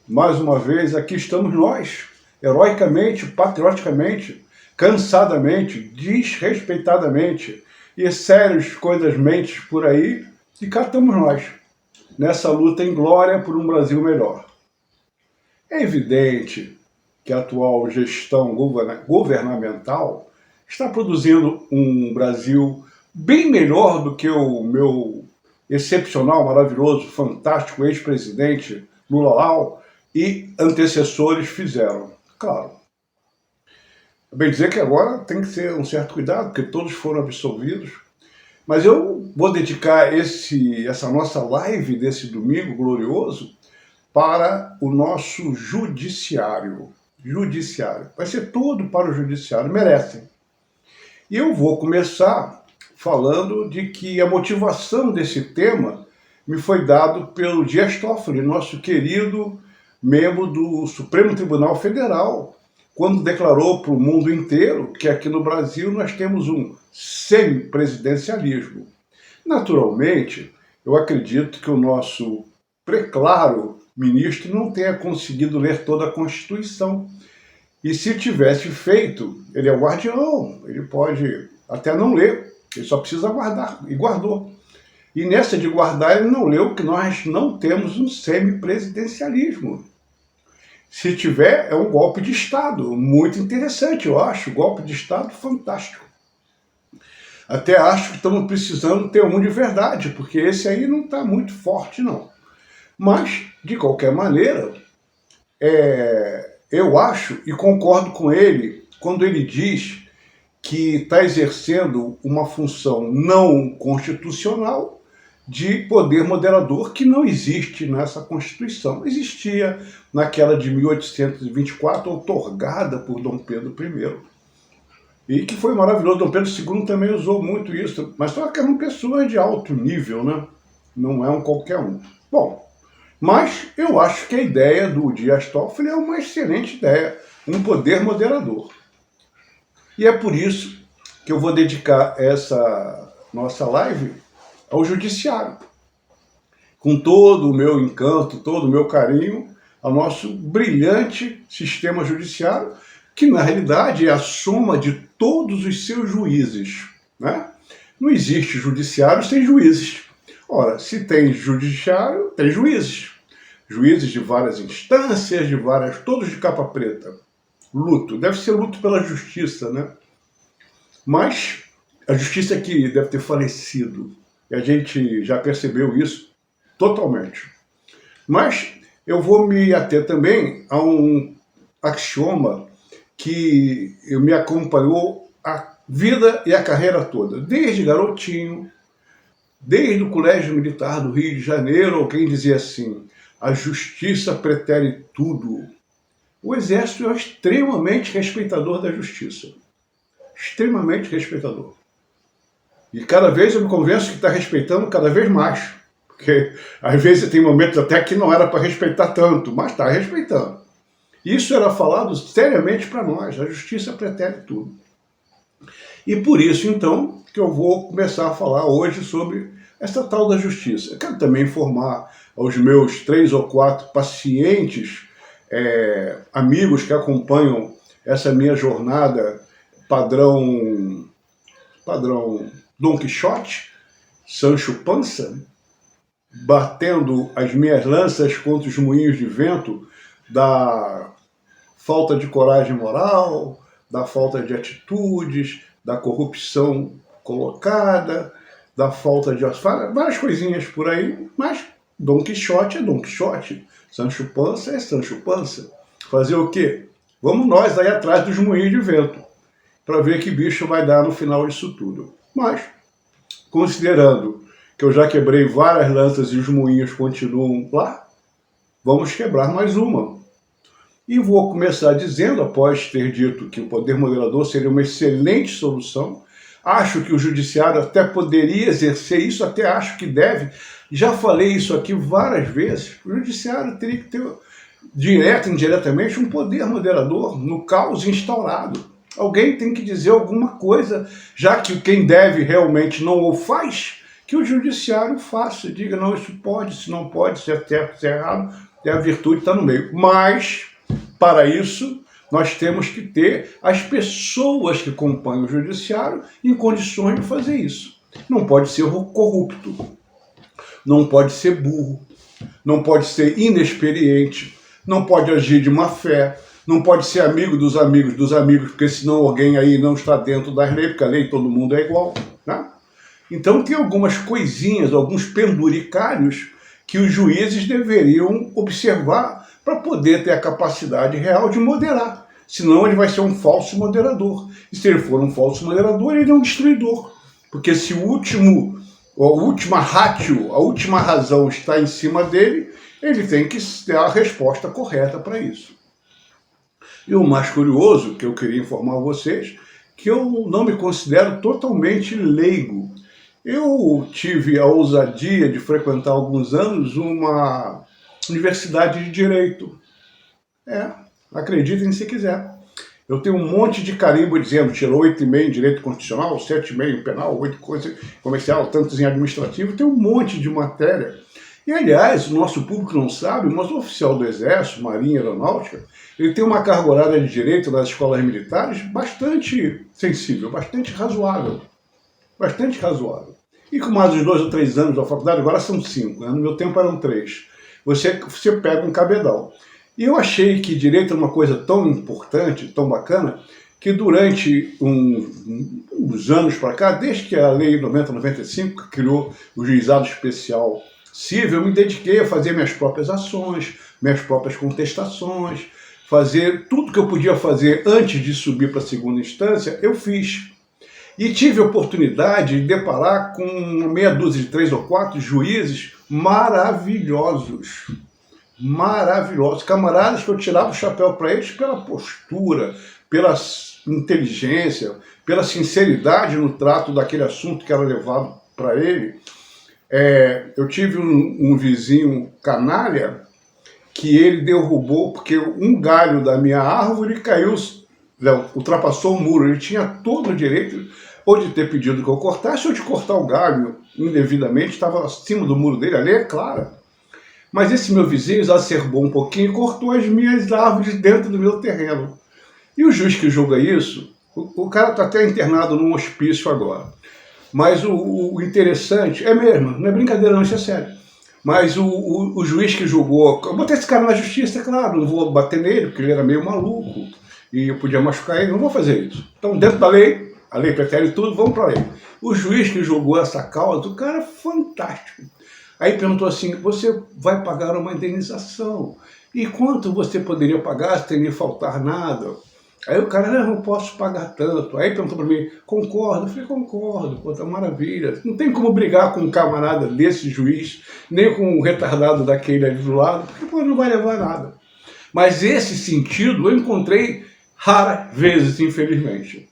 mais uma vez, aqui estamos nós, heroicamente, patrioticamente, cansadamente, desrespeitadamente, e sérios coisas mentes por aí, e cá estamos nós, nessa luta em glória por um Brasil melhor. É evidente que a atual gestão governamental está produzindo um Brasil bem melhor do que o meu excepcional, maravilhoso, fantástico ex-presidente Lula Lau e antecessores fizeram. Claro. É bem dizer que agora tem que ter um certo cuidado, porque todos foram absolvidos. Mas eu vou dedicar essa nossa live desse domingo glorioso para o nosso judiciário. Judiciário. Vai ser todo para o judiciário, merecem. E eu vou começar falando de que a motivação desse tema me foi dado pelo Dias Toffoli, nosso querido membro do Supremo Tribunal Federal, quando declarou para o mundo inteiro que aqui no Brasil nós temos um semipresidencialismo. Naturalmente, eu acredito que o nosso preclaro ministro não tenha conseguido ler toda a Constituição. E se tivesse feito, ele é o guardião, ele pode até não ler, ele só precisa guardar, e guardou. E nessa de guardar, ele não leu que nós não temos um semipresidencialismo. Se tiver, é um golpe de Estado, muito interessante, eu acho, golpe de Estado fantástico. Até acho que estamos precisando ter um de verdade, porque esse aí não está muito forte, não. Mas, de qualquer maneira, eu acho e concordo com ele quando ele diz que está exercendo uma função não constitucional de poder moderador que não existe nessa Constituição. Existia naquela de 1824, outorgada por Dom Pedro I, e que foi maravilhoso. Dom Pedro II também usou muito isso, mas só que eram pessoas de alto nível, né? Não é um qualquer um. Bom, mas eu acho que a ideia do Dias Toffoli é uma excelente ideia, um poder moderador. E é por isso que eu vou dedicar essa nossa live ao judiciário, com todo o meu encanto, todo o meu carinho, ao nosso brilhante sistema judiciário, que na realidade é a soma de todos os seus juízes, né? Não existe judiciário sem juízes. Ora, se tem judiciário, tem juízes. Juízes de várias instâncias, todos de capa preta. Luto, deve ser luto pela justiça, né? Mas a justiça que deve ter falecido, e a gente já percebeu isso totalmente. Mas eu vou me ater também a um axioma que me acompanhou a vida e a carreira toda, desde garotinho, desde o Colégio Militar do Rio de Janeiro, alguém dizia assim: a justiça pretere tudo. O Exército é extremamente respeitador da justiça. Extremamente respeitador. E cada vez eu me convenço que está respeitando cada vez mais. Porque às vezes tem momentos até que não era para respeitar tanto, mas está respeitando. Isso era falado seriamente para nós. A justiça pretere tudo. E por isso, então, que eu vou começar a falar hoje sobre essa tal da justiça. Eu quero também informar aos meus 3 ou 4 pacientes, amigos que acompanham essa minha jornada padrão Dom Quixote, Sancho Panza, batendo as minhas lanças contra os moinhos de vento da falta de coragem moral, da falta de atitudes, da corrupção colocada, da falta de várias coisinhas por aí, mas Dom Quixote é Dom Quixote, Sancho Panza é Sancho Panza. Fazer o quê? Vamos nós aí atrás dos moinhos de vento, para ver que bicho vai dar no final disso tudo. Mas, considerando que eu já quebrei várias lanças e os moinhos continuam lá, vamos quebrar mais uma. E vou começar dizendo, após ter dito que o poder moderador seria uma excelente solução, acho que o judiciário até poderia exercer isso, até acho que deve. Já falei isso aqui várias vezes. O judiciário teria que ter, direto e indiretamente, um poder moderador no caos instaurado. Alguém tem que dizer alguma coisa, já que quem deve realmente não o faz, que o judiciário faça. Diga, não, isso pode, se não pode, se é certo, se é errado. a virtude está no meio. Mas, para isso, nós temos que ter as pessoas que compõem o judiciário em condições de fazer isso. Não pode ser corrupto, não pode ser burro, não pode ser inexperiente, não pode agir de má fé, não pode ser amigo dos amigos, porque senão alguém aí não está dentro das leis, porque a lei todo mundo é igual, né? Então tem algumas coisinhas, alguns penduricalhos que os juízes deveriam observar para poder ter a capacidade real de moderar. Senão ele vai ser um falso moderador. E se ele for um falso moderador, ele é um destruidor. Porque se a última ratio, a última razão está em cima dele, ele tem que ter a resposta correta para isso. E o mais curioso, que eu queria informar a vocês, que eu não me considero totalmente leigo. Eu tive a ousadia de frequentar há alguns anos uma universidade de direito. Acreditem se quiser. Eu tenho um monte de carimbo dizendo, tirou 8,5 em direito constitucional, 7,5 em penal, 8 coisas comercial, tantos em administrativo, tem um monte de matéria. E, aliás, o nosso público não sabe, mas o oficial do Exército, Marinha, Aeronáutica, ele tem uma carga horária de direito nas escolas militares bastante sensível, bastante razoável. Bastante razoável. E com mais uns 2 ou 3 anos da faculdade, agora são 5, né? No meu tempo eram 3. Você pega um cabedal. E eu achei que direito é uma coisa tão importante, tão bacana, que durante uns anos para cá, desde que a Lei 90/95 criou o Juizado Especial Civil, eu me dediquei a fazer minhas próprias ações, minhas próprias contestações, fazer tudo que eu podia fazer antes de subir para a segunda instância, eu fiz. E tive a oportunidade de deparar com meia dúzia de 3 ou 4 juízes maravilhosos. Maravilhosos. Camaradas que eu tirava o chapéu para eles pela postura, pela inteligência, pela sinceridade no trato daquele assunto que era levado para ele. Eu tive um vizinho canalha que ele derrubou porque um galho da minha árvore caiu, ultrapassou o muro. Ele tinha todo o direito ou de ter pedido que eu cortasse ou de cortar o galho indevidamente, estava acima do muro dele, a lei é clara. Mas esse meu vizinho exacerbou um pouquinho e cortou as minhas árvores dentro do meu terreno. E o juiz que julga isso, o cara está até internado num hospício agora. Mas o interessante, é mesmo, não é brincadeira não, isso é sério. Mas o juiz que julgou, eu botei esse cara na justiça, é claro, não vou bater nele, porque ele era meio maluco, e eu podia machucar ele, não vou fazer isso. Então, dentro da lei, a lei prefere tudo, vamos para a lei. O juiz que julgou essa causa, o cara é fantástico. Aí perguntou assim, você vai pagar uma indenização. E quanto você poderia pagar sem lhe faltar nada? Aí o cara, não posso pagar tanto. Aí perguntou para mim, concordo? Eu falei, concordo, pô, tá maravilha. Não tem como brigar com um camarada desse juiz, nem com um retardado daquele ali do lado, porque pô, não vai levar a nada. Mas esse sentido eu encontrei raras vezes, infelizmente.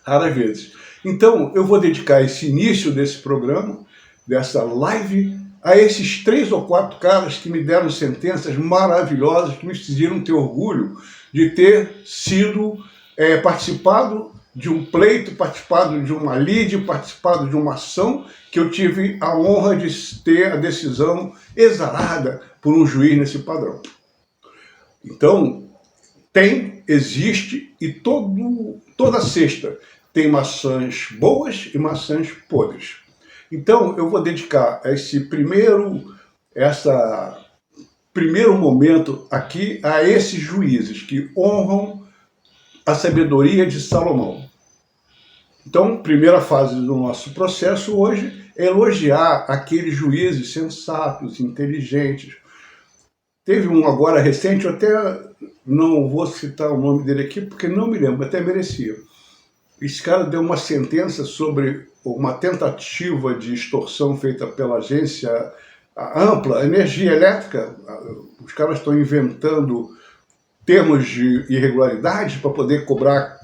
Raras vezes. Então, eu vou dedicar esse início desse programa, dessa live, a esses 3 ou 4 caras que me deram sentenças maravilhosas, que me fizeram ter orgulho de ter sido, participado de um pleito, participado de uma lide, participado de uma ação, que eu tive a honra de ter a decisão exarada por um juiz nesse padrão. Então, existe, e toda sexta tem maçãs boas e maçãs podres. Então, eu vou dedicar esse primeiro momento aqui a esses juízes que honram a sabedoria de Salomão. Então, primeira fase do nosso processo hoje é elogiar aqueles juízes sensatos, inteligentes. Teve um agora recente, eu até não vou citar o nome dele aqui, porque não me lembro, até merecia. Esse cara deu uma sentença sobre uma tentativa de extorsão feita pela agência Ampla, energia elétrica. Os caras estão inventando termos de irregularidade para poder cobrar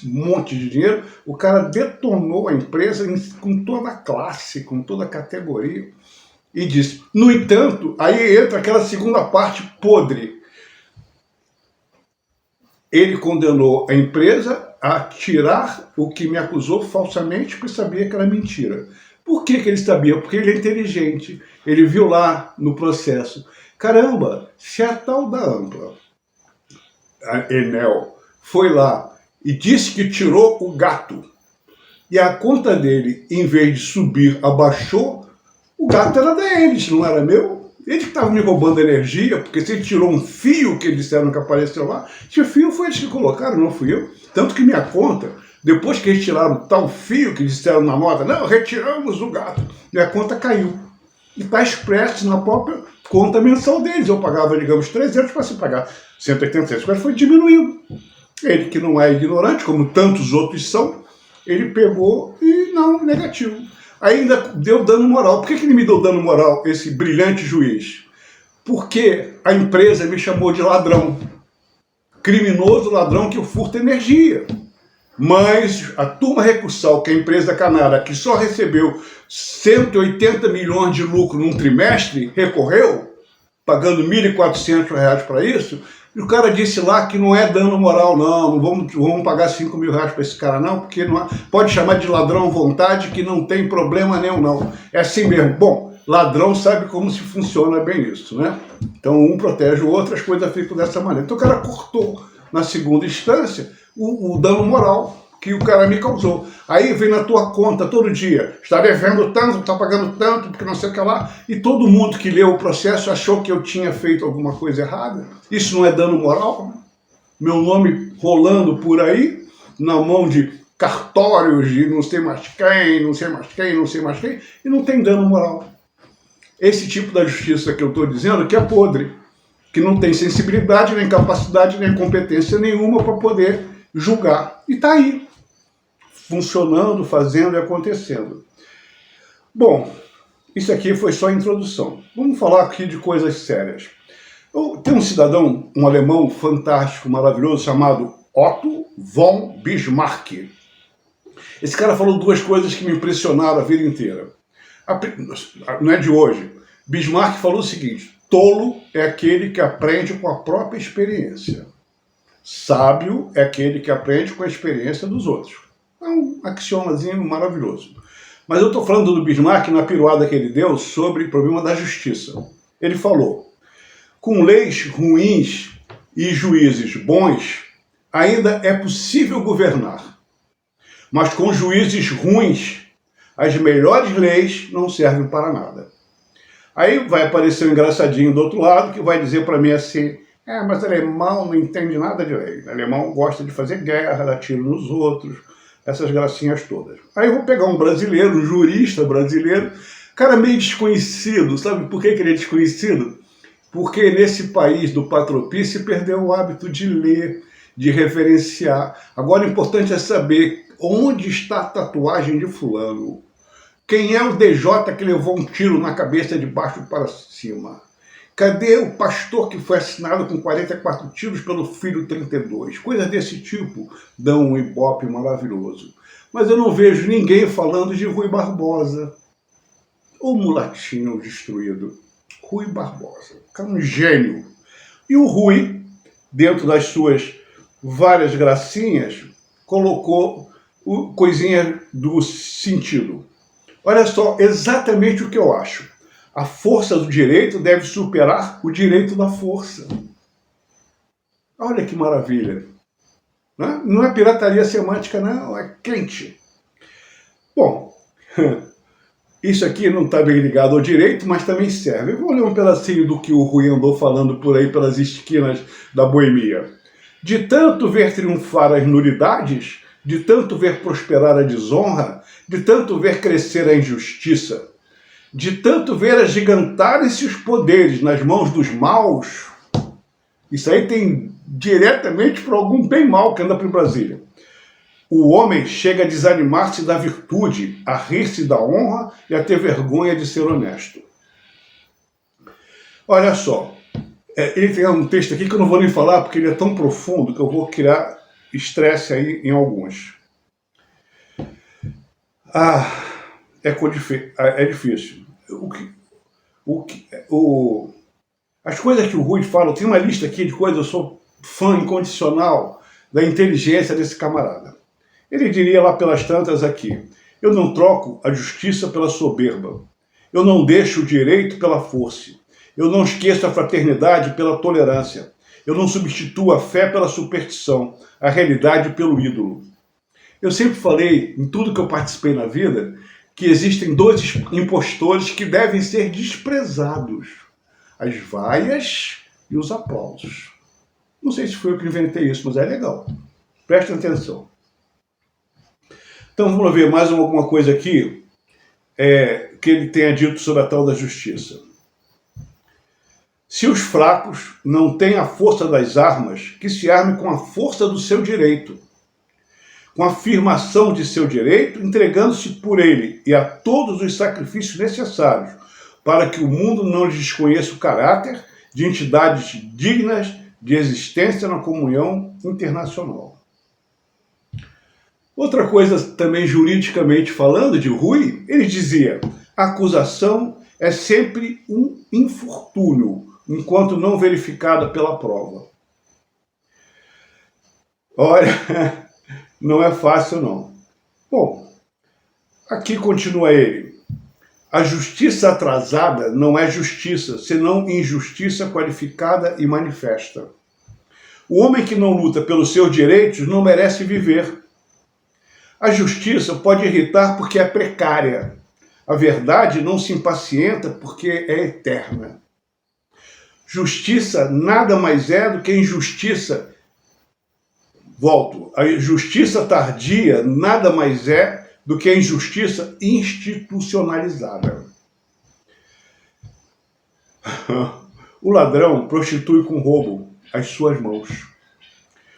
um monte de dinheiro. O cara detonou a empresa com toda a classe, com toda a categoria, e disse, no entanto, aí entra aquela segunda parte podre. Ele condenou a empresa a tirar o que me acusou falsamente, porque sabia que era mentira. Por que ele sabia? Porque ele é inteligente. Ele viu lá no processo Caramba, se a tal da Ampla, a Enel, foi lá e disse que tirou o gato, e a conta dele, em vez de subir, abaixou, o gato era deles, não era meu. Eles que estavam me roubando energia, porque se ele tirou um fio que eles disseram que apareceu lá, esse fio foi eles que colocaram, não fui eu. Tanto que minha conta, depois que eles tiraram tal fio que disseram na nota, não, retiramos o gato, minha conta caiu. E está expresso na própria conta mensal deles. Eu pagava, digamos, 300 para se pagar 186, mas foi diminuindo. Ele, que não é ignorante, como tantos outros são, ele pegou e não, negativo. Ainda deu dano moral. Por que ele me deu dano moral, esse brilhante juiz? Porque a empresa me chamou de ladrão. Criminoso ladrão que furta energia. Mas a turma recursal, que é a empresa Canara, que só recebeu 180 milhões de lucro num trimestre, recorreu, pagando R$ 1.400 para isso, e o cara disse lá que não é dano moral, não vamos pagar R$ 5.000 para esse cara não, porque não pode chamar de ladrão à vontade, que não tem problema nenhum não. É assim mesmo. Bom, ladrão sabe como se funciona bem isso, né? Então um protege o outro, as coisas ficam dessa maneira. Então o cara cortou, na segunda instância, o dano moral que o cara me causou. Aí vem na tua conta todo dia, está devendo tanto, está pagando tanto, porque não sei o que lá, e todo mundo que leu o processo achou que eu tinha feito alguma coisa errada. Isso não é dano moral? Meu nome rolando por aí, na mão de cartórios de não sei mais quem, não sei mais quem, não sei mais quem, e não tem dano moral. Esse tipo da justiça que eu estou dizendo que é podre, que não tem sensibilidade, nem capacidade, nem competência nenhuma para poder julgar. E está aí, funcionando, fazendo e acontecendo. Bom, isso aqui foi só a introdução. Vamos falar aqui de coisas sérias. Tem um cidadão, um alemão fantástico, maravilhoso, chamado Otto von Bismarck. Esse cara falou duas coisas que me impressionaram a vida inteira. Não é de hoje. Bismarck falou o seguinte: tolo é aquele que aprende com a própria experiência. Sábio é aquele que aprende com a experiência dos outros. É um axiomazinho maravilhoso. Mas eu estou falando do Bismarck na piruada que ele deu sobre o problema da justiça. Ele falou: com leis ruins e juízes bons, ainda é possível governar. Mas com juízes ruins, as melhores leis não servem para nada. Aí vai aparecer um engraçadinho do outro lado que vai dizer para mim assim: mas alemão não entende nada de lei. Alemão gosta de fazer guerra, dar tiro nos outros, essas gracinhas todas. Aí eu vou pegar um brasileiro, um jurista brasileiro, cara meio desconhecido. Sabe por que ele é desconhecido? Porque nesse país do patropi se perdeu o hábito de ler, de referenciar. Agora o importante é saber onde está a tatuagem de fulano. Quem é o DJ que levou um tiro na cabeça de baixo para cima? Cadê o pastor que foi assassinado com 44 tiros pelo filho 32? Coisas desse tipo dão um ibope maravilhoso. Mas eu não vejo ninguém falando de Rui Barbosa. O mulatinho destruído. Rui Barbosa. É um gênio. E o Rui, dentro das suas várias gracinhas, colocou coisinha do sentido. Olha só exatamente o que eu acho. A força do direito deve superar o direito da força. Olha que maravilha. Não é pirataria semântica, não, é quente. Bom, isso aqui não está bem ligado ao direito, mas também serve. Eu vou ler um pedacinho do que o Rui andou falando por aí pelas esquinas da boemia. De tanto ver triunfar as nulidades, de tanto ver prosperar a desonra, de tanto ver crescer a injustiça, de tanto ver agigantarem-se os poderes nas mãos dos maus, isso aí tem diretamente para algum bem mal que anda para Brasília. O homem chega a desanimar-se da virtude, a rir-se da honra e a ter vergonha de ser honesto. Olha só, ele tem um texto aqui que eu não vou nem falar porque ele é tão profundo que eu vou criar estresse aí em alguns. É difícil. As coisas que o Rui fala, tem uma lista aqui de coisas, eu sou fã incondicional da inteligência desse camarada. Ele diria lá pelas tantas aqui: eu não troco a justiça pela soberba, eu não deixo o direito pela força, Eu não esqueço a fraternidade pela tolerância. Eu não substituo a fé pela superstição, a realidade pelo ídolo. Eu sempre falei, em tudo que eu participei na vida, que existem dois impostores que devem ser desprezados: as vaias e os aplausos. Não sei se foi eu que inventei isso, mas é legal. Prestem atenção. Então vamos ver mais alguma coisa aqui que ele tenha dito sobre a tal da justiça. Se os fracos não têm a força das armas, que se armem com a força do seu direito, com a afirmação de seu direito, entregando-se por ele e a todos os sacrifícios necessários, para que o mundo não lhes desconheça o caráter de entidades dignas de existência na comunhão internacional. Outra coisa também juridicamente falando de Rui, ele dizia: a acusação é sempre um infortúnio, enquanto não verificada pela prova. Olha, não é fácil não. Bom, aqui continua ele: a justiça atrasada não é justiça, senão injustiça qualificada e manifesta. O homem que não luta pelos seus direitos não merece viver. A justiça pode irritar porque é precária. A verdade não se impacienta porque é eterna. Justiça nada mais é do que injustiça. Volto. A justiça tardia nada mais é do que a injustiça institucionalizada. O ladrão prostitui com roubo as suas mãos.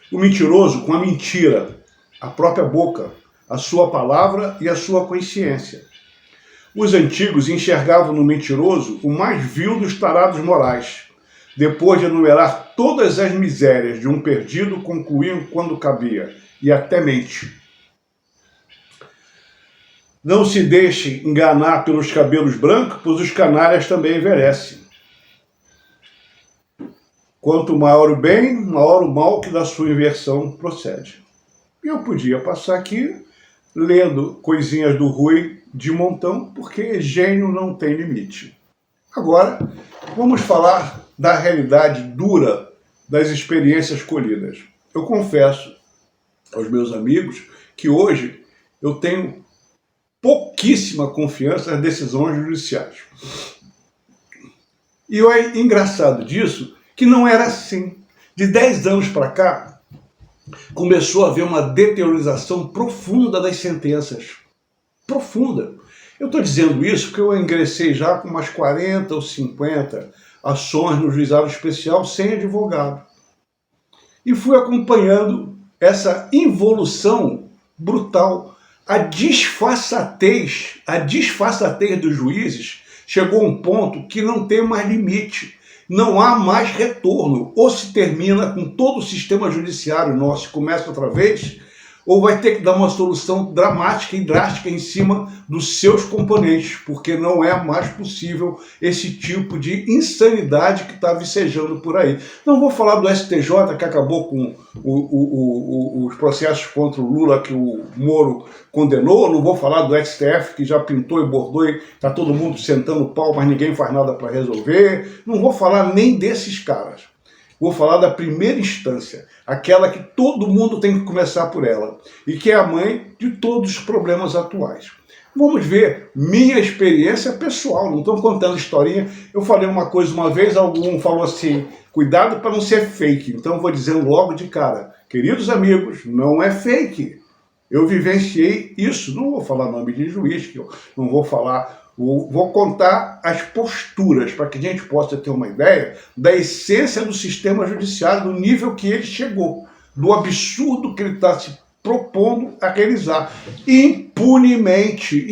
O mentiroso com a mentira, a própria boca, a sua palavra e a sua consciência. Os antigos enxergavam no mentiroso o mais vil dos tarados morais. Depois de enumerar todas as misérias de um perdido, concluíam quando cabia, e até mente. Não se deixe enganar pelos cabelos brancos, pois os canalhas também envelhecem. Quanto maior o bem, maior o mal que da sua inversão procede. E eu podia passar aqui lendo coisinhas do Rui de montão, porque gênio não tem limite. Agora, vamos falar da realidade dura das experiências colhidas. Eu confesso aos meus amigos que hoje eu tenho pouquíssima confiança nas decisões judiciais. E o engraçado disso, que não era assim. De 10 anos para cá, começou a haver uma deteriorização profunda das sentenças. Profunda. Eu estou dizendo isso porque eu ingressei já com umas 40 ou 50 ações no juizado especial sem advogado. E fui acompanhando essa involução brutal. A disfarçatez dos juízes chegou a um ponto que não tem mais limite. Não há mais retorno. Ou se termina com todo o sistema judiciário nosso e começa outra vez, ou vai ter que dar uma solução dramática e drástica em cima dos seus componentes, porque não é mais possível esse tipo de insanidade que está vicejando por aí. Não vou falar do STJ, que acabou com os processos contra o Lula que o Moro condenou, não vou falar do STF, que já pintou e bordou e está todo mundo sentando pau, mas ninguém faz nada para resolver. Não vou falar nem desses caras. Vou falar da primeira instância, aquela que todo mundo tem que começar por ela, e que é a mãe de todos os problemas atuais. Vamos ver minha experiência pessoal, não estou contando historinha. Eu falei uma coisa uma vez, algum falou assim: cuidado para não ser fake. Então eu vou dizendo logo de cara: queridos amigos, não é fake. Eu vivenciei isso. Não vou falar nome de juiz, que eu não vou falar. Vou contar as posturas para que a gente possa ter uma ideia da essência do sistema judiciário, do nível que ele chegou, do absurdo que ele está se propondo a realizar. Impunemente.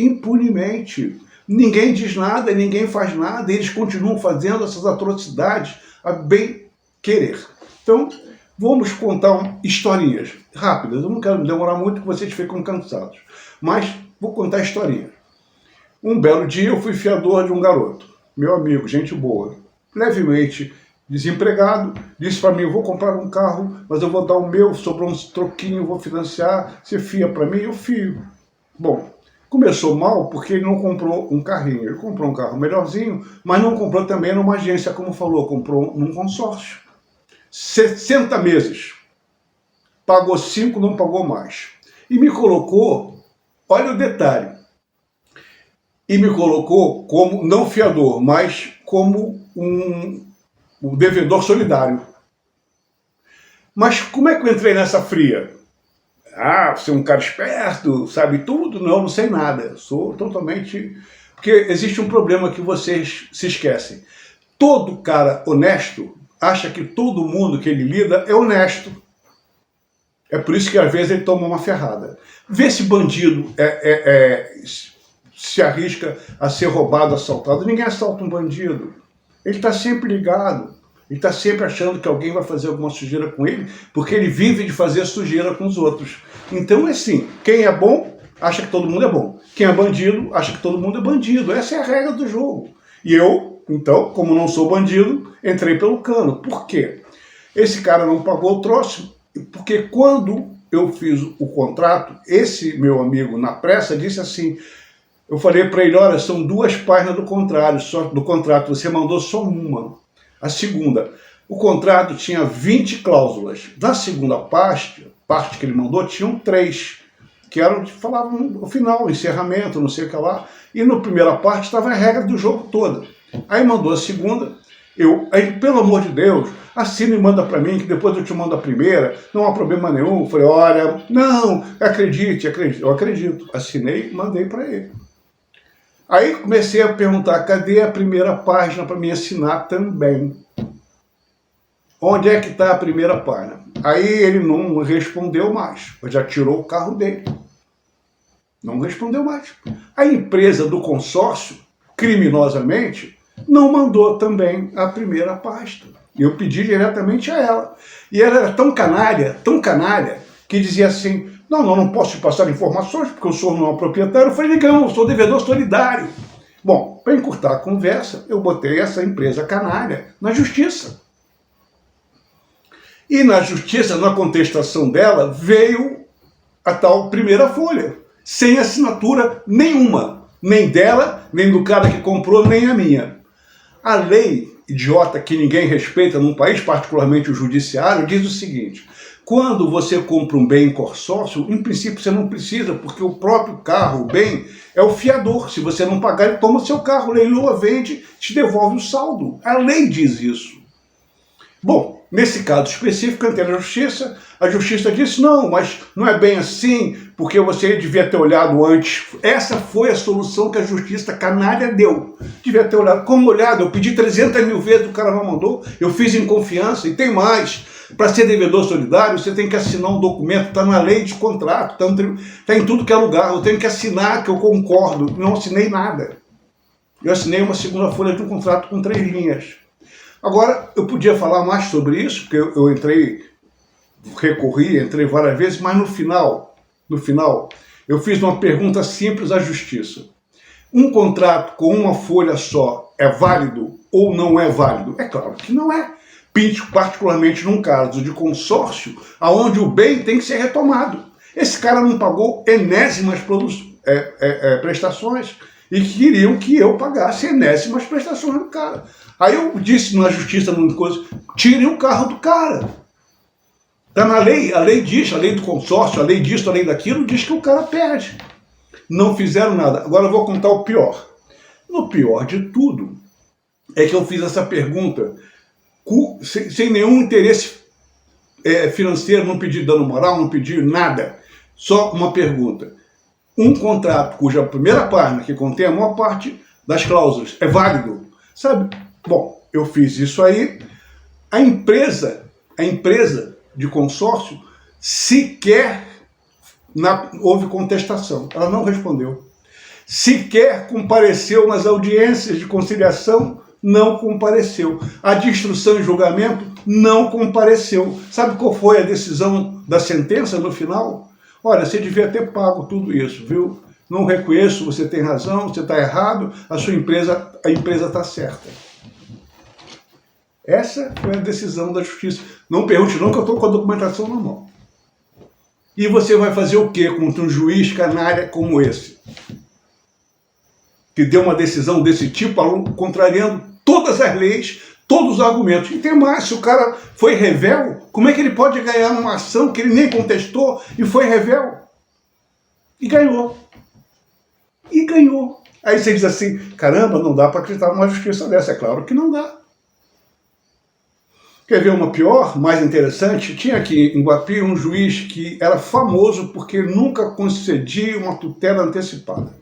Ninguém diz nada, ninguém faz nada, e eles continuam fazendo essas atrocidades a bem querer. Então, vamos contar historinhas rápidas. Eu não quero demorar muito, porque vocês ficam cansados. Mas vou contar historinhas. Um belo dia eu fui fiador de um garoto, meu amigo, gente boa, levemente desempregado, disse para mim: eu vou comprar um carro, mas eu vou dar o meu, sobrou uns troquinhos, vou financiar, você fia para mim? Eu fio. Bom, Começou mal porque ele não comprou um carrinho. Ele comprou um carro melhorzinho, mas não comprou também numa agência, como falou, comprou num consórcio. 60 meses. Pagou 5, não pagou mais. E me colocou, olha o detalhe, e me colocou como não fiador, mas como um devedor solidário. Mas como é que eu entrei nessa fria? Ah, você é um cara esperto, sabe tudo? Não, não sei nada. Sou totalmente... Porque existe um problema que vocês se esquecem. Todo cara honesto acha que todo mundo que ele lida é honesto. É por isso que às vezes ele toma uma ferrada. Vê se bandido se arrisca a ser roubado, assaltado. Ninguém assalta um bandido. Ele está sempre ligado. Ele está sempre achando que alguém vai fazer alguma sujeira com ele, porque ele vive de fazer sujeira com os outros. Então é assim, quem é bom acha que todo mundo é bom. Quem é bandido acha que todo mundo é bandido. Essa é a regra do jogo. E eu, então, como não sou bandido, entrei pelo cano. Por quê? Esse cara não pagou o troço, porque quando eu fiz o contrato, esse meu amigo na pressa disse assim, eu falei para ele, olha, são 2 páginas do contrato, você mandou só uma. A segunda, o contrato tinha 20 cláusulas. Da segunda parte que ele mandou, tinham 3, que eram, falavam o final, o encerramento, não sei o que lá. E na primeira parte estava a regra do jogo toda. Aí mandou a segunda, aí, pelo amor de Deus, assina e manda para mim, que depois eu te mando a primeira, não há problema nenhum. Eu falei, olha, não, acredite, eu acredito. Assinei e mandei para ele. Aí comecei a perguntar, cadê a primeira página para me assinar também? Onde é que está a primeira página? Aí ele não respondeu mais, já tirou o carro dele. Não respondeu mais. A empresa do consórcio, criminosamente, não mandou também a primeira página. Eu pedi diretamente a ela. E ela era tão canalha, que dizia assim, não posso te passar informações, porque eu sou não proprietário. Eu falei, não, eu sou devedor solidário. Bom, para encurtar a conversa, eu botei essa empresa canalha na justiça. E na justiça, na contestação dela, veio a tal primeira folha, sem assinatura nenhuma, nem dela, nem do cara que comprou, nem a minha. A lei idiota que ninguém respeita num país, particularmente o judiciário, diz o seguinte, quando você compra um bem em consórcio, em princípio você não precisa, porque o próprio carro, o bem, é o fiador. Se você não pagar, ele toma o seu carro, leiloa, vende, te devolve o saldo. A lei diz isso. Bom, nesse caso específico, entrei na justiça, a justiça disse, não, mas não é bem assim, porque você devia ter olhado antes. Essa foi a solução que a justiça canalha deu. Devia ter olhado. Como olhado? Eu pedi 300 mil vezes, o cara não mandou, eu fiz em confiança, e tem mais. Para ser devedor solidário, você tem que assinar um documento, está na lei de contrato, está em tudo que é lugar, eu tenho que assinar que eu concordo, não assinei nada. Eu assinei uma segunda folha de um contrato com 3 linhas. Agora, eu podia falar mais sobre isso, porque eu entrei várias vezes, mas no final, eu fiz uma pergunta simples à justiça. Um contrato com uma folha só é válido ou não é válido? É claro que não é. Particularmente num caso de consórcio, onde o bem tem que ser retomado. Esse cara não pagou enésimas prestações e queriam que eu pagasse enésimas prestações do cara. Aí eu disse na justiça, tirem o carro do cara. Está na lei, a lei diz, a lei do consórcio, a lei disso, a lei daquilo, diz que o cara perde. Não fizeram nada. Agora eu vou contar o pior. No pior de tudo, é que eu fiz essa pergunta sem nenhum interesse financeiro, não pedi dano moral, não pedi nada. Só uma pergunta. Um contrato cuja primeira página, que contém a maior parte das cláusulas, é válido? Sabe? Bom, eu fiz isso aí. A empresa de consórcio, sequer houve contestação. Ela não respondeu. Sequer compareceu nas audiências de conciliação, não compareceu. A de instrução e julgamento não compareceu. Sabe qual foi a decisão da sentença no final? Olha, você devia ter pago tudo isso, viu? Não reconheço, você tem razão, você está errado, a empresa está certa. Essa foi a decisão da justiça. Não pergunte não, que eu estou com a documentação na mão. E você vai fazer o quê contra um juiz canalha como esse? que deu uma decisão desse tipo, contrariando todas as leis, todos os argumentos. E tem mais, se o cara foi revel, como é que ele pode ganhar uma ação que ele nem contestou e foi revel? E ganhou. E ganhou. Aí você diz assim, caramba, não dá para acreditar numa justiça dessa. É claro que não dá. Quer ver uma pior, mais interessante? Tinha aqui em Guapi um juiz que era famoso porque nunca concedia uma tutela antecipada.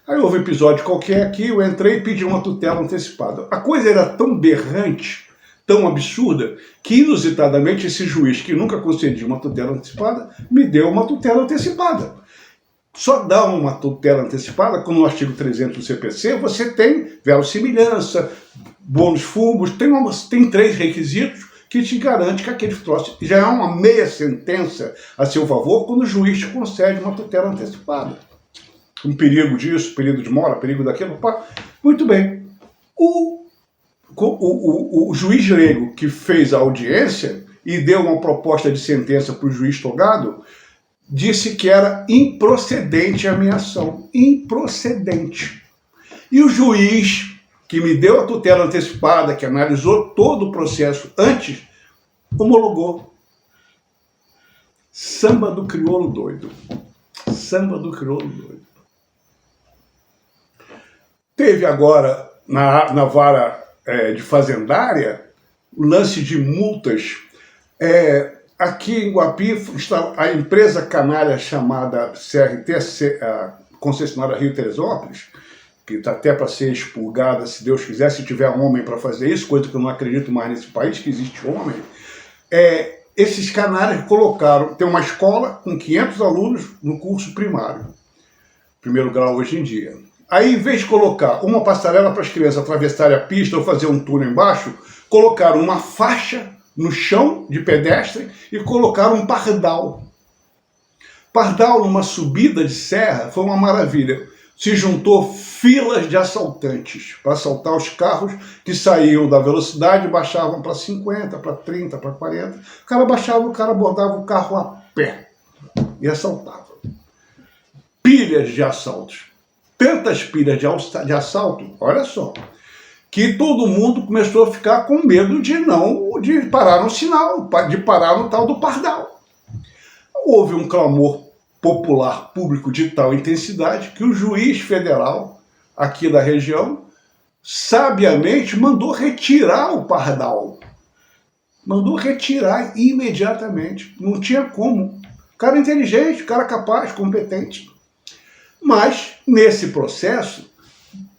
Aí houve um episódio qualquer aqui, eu entrei e pedi uma tutela antecipada. A coisa era tão berrante, tão absurda, que inusitadamente esse juiz que nunca concedia uma tutela antecipada, me deu uma tutela antecipada. Só dá uma tutela antecipada, como no artigo 300 do CPC, você tem verossimilhança, bônus fumos, tem 3 requisitos que te garante que aquele troço já é uma meia sentença a seu favor quando o juiz te concede uma tutela antecipada. Um perigo disso, perigo de mora, perigo daquilo, pá. Muito bem. O juiz leigo que fez a audiência e deu uma proposta de sentença para o juiz togado, disse que era improcedente a minha ação. Improcedente. E o juiz que me deu a tutela antecipada, que analisou todo o processo antes, homologou. Samba do crioulo doido. Samba do crioulo doido. Teve agora, na vara de fazendária, o lance de multas. Aqui em Guapi, está a empresa canária chamada CRT, a concessionária Rio Teresópolis, que está até para ser expurgada, se Deus quiser, se tiver homem para fazer isso, coisa que eu não acredito mais nesse país, que existe homem. Esses canários colocaram, tem uma escola com 500 alunos no curso primário, primeiro grau hoje em dia. Aí, em vez de colocar uma passarela para as crianças atravessarem a pista ou fazer um túnel embaixo, colocaram uma faixa no chão de pedestre e colocaram um pardal. Pardal numa subida de serra foi uma maravilha. Se juntou filas de assaltantes para assaltar os carros que saíam da velocidade e baixavam para 50, para 30, para 40. O cara baixava, o cara abordava o carro a pé e assaltava. Pilhas de assaltos. Tantas pilhas de assalto, olha só, que todo mundo começou a ficar com medo de parar no sinal, de parar no tal do pardal. Houve um clamor popular público de tal intensidade que o juiz federal aqui da região sabiamente mandou retirar o pardal. Mandou retirar imediatamente. Não tinha como. O cara inteligente, o cara capaz, competente. Mas, nesse processo,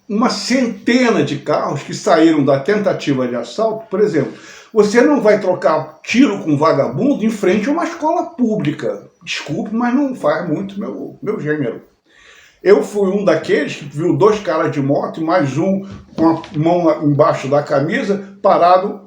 uma centena de carros que saíram da tentativa de assalto, por exemplo, você não vai trocar tiro com vagabundo em frente a uma escola pública. Desculpe, mas não faz muito meu gênero. Eu fui um daqueles que viu 2 caras de moto e mais um com a mão embaixo da camisa parado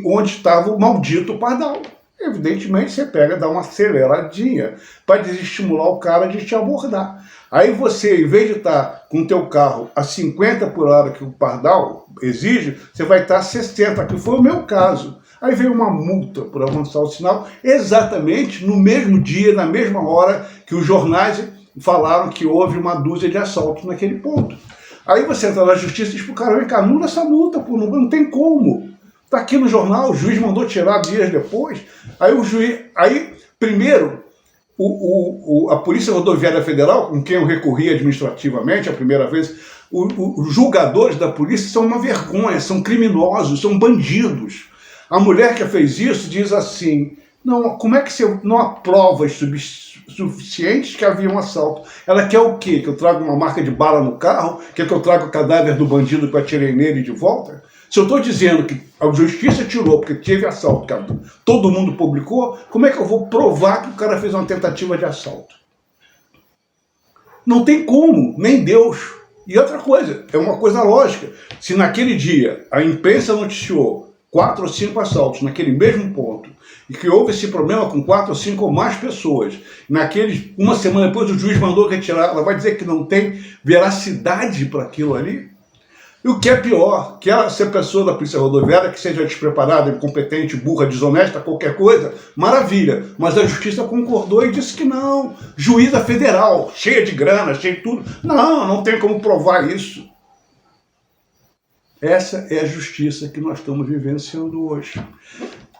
onde estava o maldito pardal. Evidentemente, você pega e dá uma aceleradinha para desestimular o cara de te abordar. Aí você, em vez de estar com o teu carro a 50 por hora que o pardal exige, você vai estar a 60, que foi o meu caso. Aí veio uma multa por avançar o sinal, exatamente no mesmo dia, na mesma hora que os jornais falaram que houve uma dúzia de assaltos naquele ponto. Aí você entra na justiça e diz pro cara, vem cá, anula essa multa, pô, não tem como. Está aqui no jornal, o juiz mandou tirar dias depois. Aí primeiro, a Polícia Rodoviária Federal, com quem eu recorri administrativamente a primeira vez, os julgadores da polícia são uma vergonha, são criminosos, são bandidos. A mulher que fez isso diz assim, não, como é que você não há provas suficientes que havia um assalto? Ela quer o quê? Que eu traga uma marca de bala no carro? Quer que eu traga o cadáver do bandido que eu atirei nele de volta? Se eu estou dizendo que a justiça tirou porque teve assalto, que todo mundo publicou, como é que eu vou provar que o cara fez uma tentativa de assalto? Não tem como, nem Deus. E outra coisa, é uma coisa lógica. Se naquele dia a imprensa noticiou 4 ou 5 assaltos naquele mesmo ponto, e que houve esse problema com 4 ou 5 ou mais pessoas, uma semana depois o juiz mandou retirar, ela vai dizer que não tem veracidade para aquilo ali? E o que é pior, que ela, se a pessoa da polícia rodoviária que seja despreparada, incompetente, burra, desonesta, qualquer coisa, maravilha. Mas a justiça concordou e disse que não. Juíza federal, cheia de grana, cheia de tudo. Não, não tem como provar isso. Essa é a justiça que nós estamos vivenciando hoje.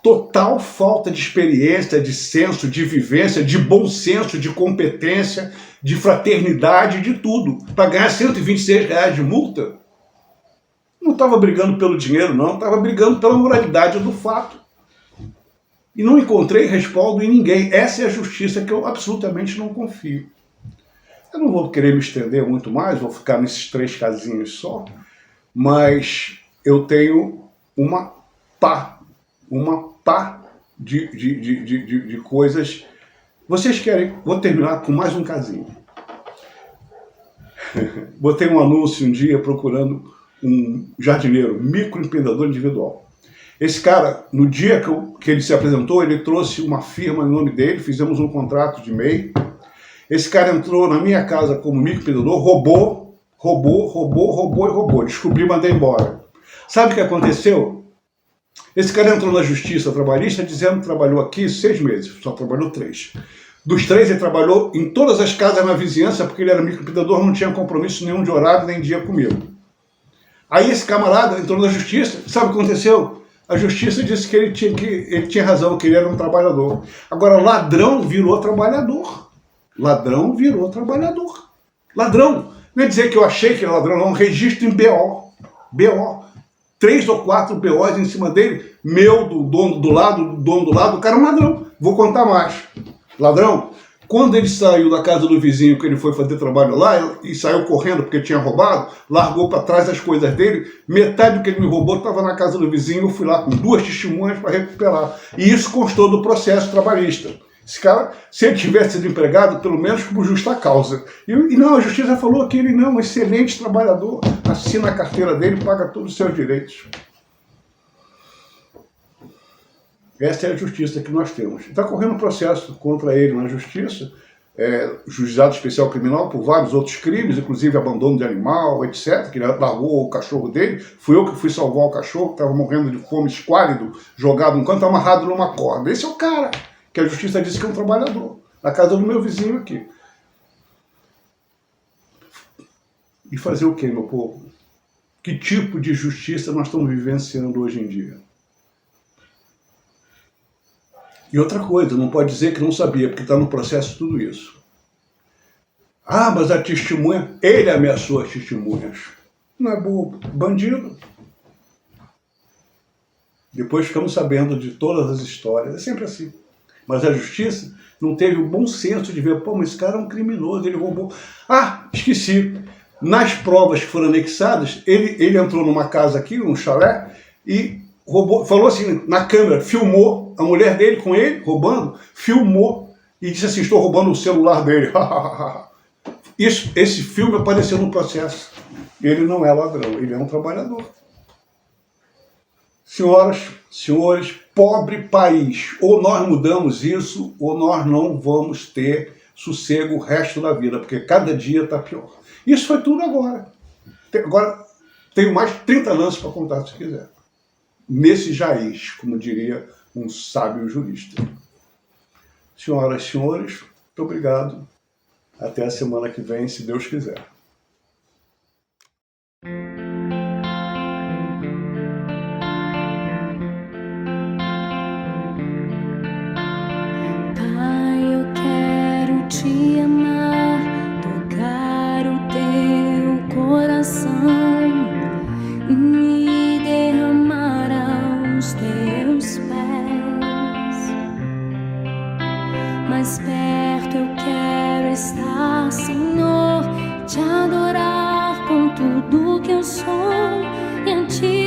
Total falta de experiência, de senso, de vivência, de bom senso, de competência, de fraternidade, de tudo. Para ganhar R$126 de multa, não estava brigando pelo dinheiro, não. Estava brigando pela moralidade do fato. E não encontrei respaldo em ninguém. Essa é a justiça que eu absolutamente não confio. Eu não vou querer me estender muito mais, vou ficar nesses 3 casinhos só, mas eu tenho uma pá de coisas. Vocês querem? Vou terminar com mais um casinho. Botei um anúncio um dia procurando um jardineiro, microempreendedor individual. Esse cara, no dia que ele se apresentou, ele trouxe uma firma em nome dele, fizemos um contrato de MEI. Esse cara entrou na minha casa como microempreendedor, roubou. Descobri e mandei embora. Sabe o que aconteceu? Esse cara entrou na justiça trabalhista dizendo que trabalhou aqui 6 meses, só trabalhou 3. Dos 3, ele trabalhou em todas as casas na vizinhança, porque ele era microempreendedor, não tinha compromisso nenhum de horário nem dia comigo. Aí esse camarada entrou na justiça, sabe o que aconteceu? A justiça disse que ele tinha razão, que ele era um trabalhador. Agora, ladrão virou trabalhador. Ladrão virou trabalhador. Ladrão. Não é dizer que eu achei que era ladrão, não. Registro em BO. 3 ou 4 BOs em cima dele. Meu, do dono do lado, o cara é um ladrão. Vou contar mais. Ladrão. Quando ele saiu da casa do vizinho, que ele foi fazer trabalho lá, e saiu correndo porque tinha roubado, largou para trás as coisas dele, metade do que ele me roubou estava na casa do vizinho, eu fui lá com 2 testemunhas para recuperar. E isso constou do processo trabalhista. Esse cara, se ele tivesse sido empregado, pelo menos por justa causa. E não, a justiça falou que ele não é um excelente trabalhador, assina a carteira dele, paga todos os seus direitos. Essa é a justiça que nós temos. Está correndo um processo contra ele na justiça, juizado especial criminal por vários outros crimes, inclusive abandono de animal, etc., que ele largou o cachorro dele. Fui eu que fui salvar o cachorro, que estava morrendo de fome, esquálido, jogado no canto, amarrado numa corda. Esse é o cara que a justiça disse que é um trabalhador, na casa do meu vizinho aqui. E fazer o quê, meu povo? Que tipo de justiça nós estamos vivenciando hoje em dia? E outra coisa, não pode dizer que não sabia, porque está no processo tudo isso. Ah, mas a testemunha, ele ameaçou as testemunhas. Não é bobo, bandido. Depois ficamos sabendo de todas as histórias, é sempre assim. Mas a justiça não teve o bom senso de ver, pô, mas esse cara é um criminoso, ele roubou. Ah, esqueci. Nas provas que foram anexadas, ele entrou numa casa aqui, um chalé, e roubou, falou assim, na câmera, filmou a mulher dele com ele, roubando, filmou e disse assim, estou roubando o celular dele. Esse filme apareceu no processo. Ele não é ladrão, ele é um trabalhador. Senhoras, senhores, pobre país. Ou nós mudamos isso, ou nós não vamos ter sossego o resto da vida, porque cada dia está pior. Isso foi tudo agora. Agora, tenho mais 30 lances para contar, se quiser. Nesse jaiz, como diria um sábio jurista. Senhoras e senhores, muito obrigado. Até a semana que vem, se Deus quiser. Pai, eu quero te amar, tocar o teu coração e me derramar aos teus pés. Mais perto eu quero estar, Senhor, te adorar com tudo que eu sou e a ti